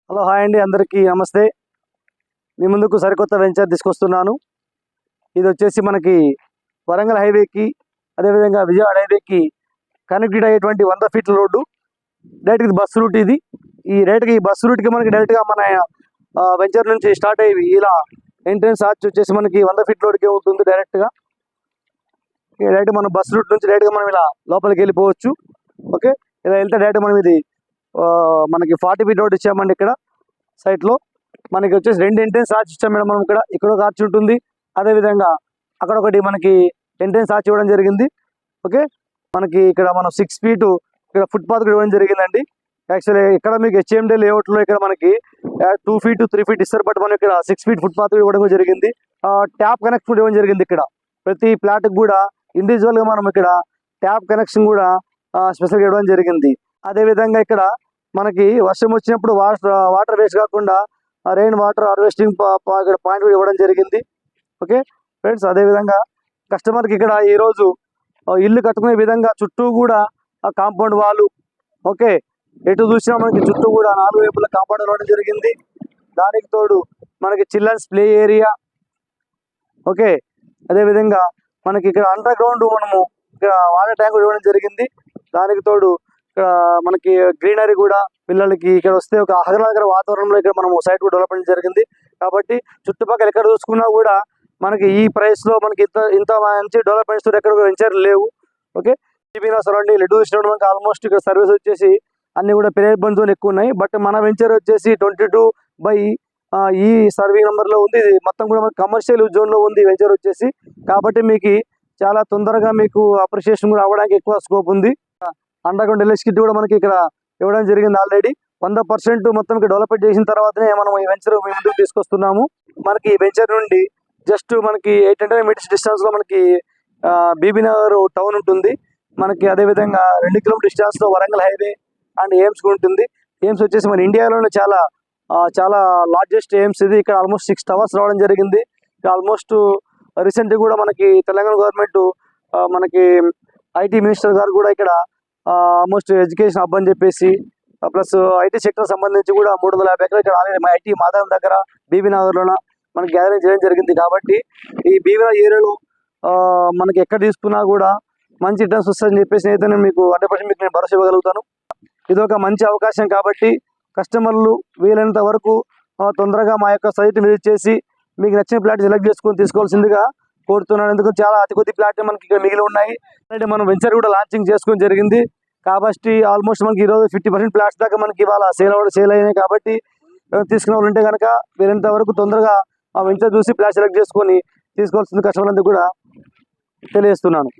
Hello hi అండి, అందరికీ నమస్తే. మీ ముందుకు సరికొత్త వెంచర్ తీసుకొస్తున్నాను. ఇది వచ్చేసి మనకి వరంగల్ హైవేకి అదేవిధంగా విజయవాడ హైవేకి కనెక్టెడ్ అయ్యేటువంటి 100 ఫీట్ల రోడ్డు. డైరెక్ట్గా బస్సు రూట్ ఇది. ఈ బస్సు రూట్కి మనకి డైరెక్ట్గా మన వెంచర్ నుంచి స్టార్ట్ అయ్యి ఇలా ఎంట్రెన్స్ ఆర్చ్ వచ్చేసి మనకి 100 ఫీట్ల రోడ్కే ఉంటుంది. డైరెక్ట్ మనం బస్సు రూట్ నుంచి డైరెక్ట్గా మనం ఇలా లోపలికి వెళ్ళిపోవచ్చు. ఓకే, ఇలా వెళ్తే డైరెక్ట్ మనం ఇది మనకి 40 ఫీట్ రోడ్ ఇచ్చామండి. ఇక్కడ సైట్లో మనకి వచ్చేసి 2 ఎంట్రెన్స్ ఆర్చ్ ఇచ్చాం మేడం. మనం ఇక్కడ ఒక ఆర్చ్ ఉంటుంది, అదేవిధంగా అక్కడ ఒకటి మనకి ఎంట్రెన్స్ ఆర్చ్ ఇవ్వడం జరిగింది. ఓకే, మనకి ఇక్కడ మనం 6 ఫీట్ ఇక్కడ ఫుట్పాత్ కూడా ఇవ్వడం జరిగిందండి. యాక్చువల్లీ ఇక్కడ మీకు హెచ్ఎండి లేఅవుట్లో ఇక్కడ మనకి 2 ఫీట్ 3 ఫీట్ ఇస్తారు, బట్ మనం ఇక్కడ 6 ఫీట్ ఫుట్పాత్ ఇవ్వడం జరిగింది. ట్యాప్ కనెక్షన్ కూడా ఇవ్వడం జరిగింది. ఇక్కడ ప్రతి ప్లాట్కి కూడా ఇండివిజువల్గా మనం ఇక్కడ ట్యాప్ కనెక్షన్ కూడా స్పెషల్గా ఇవ్వడం జరిగింది. అదేవిధంగా ఇక్కడ మనకి వర్షం వచ్చినప్పుడు వాటర్ వేస్ట్ కాకుండా రెయిన్ వాటర్ హార్వెస్టింగ్ ఇక్కడ పాయింట్ కూడా ఇవ్వడం జరిగింది. ఓకే ఫ్రెండ్స్, అదేవిధంగా కస్టమర్కి ఇక్కడ ఈరోజు ఇల్లు కట్టుకునే విధంగా చుట్టూ కూడా కాంపౌండ్ వాళ్ళు, ఓకే, ఎటు చూసినా మనకి చుట్టూ కూడా 4 వైపుల కాంపౌండ్ ఇవ్వడం జరిగింది. దానికి తోడు మనకి చిల్డ్రన్స్ ప్లే ఏరియా, ఓకే, అదేవిధంగా మనకి ఇక్కడ అండర్ గ్రౌండ్ మనము ఇక్కడ వాటర్ ట్యాంక్ ఇవ్వడం జరిగింది. దానికి తోడు ఇక్కడ మనకి గ్రీనరీ కూడా పిల్లలకి ఇక్కడ వస్తే ఒక ఆహ్లాదకర వాతావరణంలో ఇక్కడ మనము సైట్ కూడా డెవలప్మెంట్ జరిగింది. కాబట్టి చుట్టుపక్కల ఎక్కడ చూసుకున్నా కూడా మనకి ఈ ప్రైస్లో మనకి ఇంత మంచి డెవలప్మెంట్స్ ఎక్కడ వెంచర్ లేవు. ఓకే, సరౌండింగ్ ఎటు చూసినప్పుడు మనకి ఆల్మోస్ట్ ఇక్కడ సర్వీస్ వచ్చేసి అన్ని కూడా పీరియడ్ బండ్ జోన్ ఎక్కువ ఉన్నాయి. బట్ మన వెంచర్ వచ్చేసి 22 ఈ సర్వే నెంబర్లో ఉంది. ఇది మొత్తం కూడా మనకి కమర్షియల్ జోన్లో ఉంది వెంచర్ వచ్చేసి. కాబట్టి మీకు చాలా తొందరగా మీకు అప్రిషియేషన్ కూడా అవ్వడానికి ఎక్కువ స్కోప్ ఉంది. అండర్ గ్రౌండ్ ఎలక్ట్రిసిటీ కూడా మనకి ఇక్కడ ఇవ్వడం జరిగింది. ఆల్రెడీ 100% మొత్తం ఇక్కడ డెవలప్మెంట్ చేసిన తర్వాతనే మనం ఈ వెంచర్ ముందుకు తీసుకొస్తున్నాము. మనకి ఈ వెంచర్ నుండి జస్ట్ మనకి 800 మీటర్స్ డిస్టెన్స్లో మనకి బీబీనగర్ టౌన్ ఉంటుంది. మనకి అదేవిధంగా 2 కిలోమీటర్ డిస్టెన్స్లో వరంగల్ హైవే అండ్ ఎయిమ్స్ ఉంటుంది. ఎయిమ్స్ వచ్చేసి మన ఇండియాలోనే చాలా లార్జెస్ట్ ఎయిమ్స్ ఇది. ఇక్కడ ఆల్మోస్ట్ 6 టవర్స్ రావడం జరిగింది. ఆల్మోస్ట్ రీసెంట్గా కూడా మనకి తెలంగాణ గవర్నమెంట్ మనకి ఐటీ మినిస్టర్ గారు కూడా ఇక్కడ ఆల్మోస్ట్ ఎడ్యుకేషన్ హబ్ అని చెప్పేసి ప్లస్ ఐటీ సెక్టర్ సంబంధించి కూడా 350 ఎకరాలు ఇక్కడ ఆల్రెడీ ఐటీ మాదారం దగ్గర బీబీనగర్లోన మనకి గ్యాదరింగ్ చేయడం జరిగింది. కాబట్టి ఈ బీబీనగర్ ఏరియాలో మనకి ఎక్కడ తీసుకున్నా కూడా మంచి రిటర్న్స్ వస్తుందని చెప్పేసి అయితే నేను మీకు 100% మీకు నేను భరోసా ఇవ్వగలుగుతాను. ఇది ఒక మంచి అవకాశం. కాబట్టి కస్టమర్లు వీలైనంత వరకు తొందరగా మా యొక్క సైట్ విజిట్ చేసి మీకు నచ్చిన ప్లాట్ సెలెక్ట్ చేసుకొని తీసుకోవాల్సిందిగా కోరుతున్నాను. ఎందుకంటే చాలా అతి కొద్ది ప్లాట్ మనకి ఇక్కడ మిగిలి ఉన్నాయి. అంటే మనం వెంచర్ కూడా లాంచింగ్ చేసుకోవడం జరిగింది. కాబట్టి ఆల్మోస్ట్ మనకి ఈరోజు 50% ప్లాట్స్ దాకా మనకి ఇవాళ సేల్ అయినాయి. కాబట్టి తీసుకునే వాళ్ళు ఉంటే కనుక వీలైనంత వరకు తొందరగా ఆ వెంచర్ చూసి ప్లాట్ సెలెక్ట్ చేసుకొని తీసుకోవాల్సింది కస్టమర్లందరికీ కూడా తెలియజేస్తున్నాను.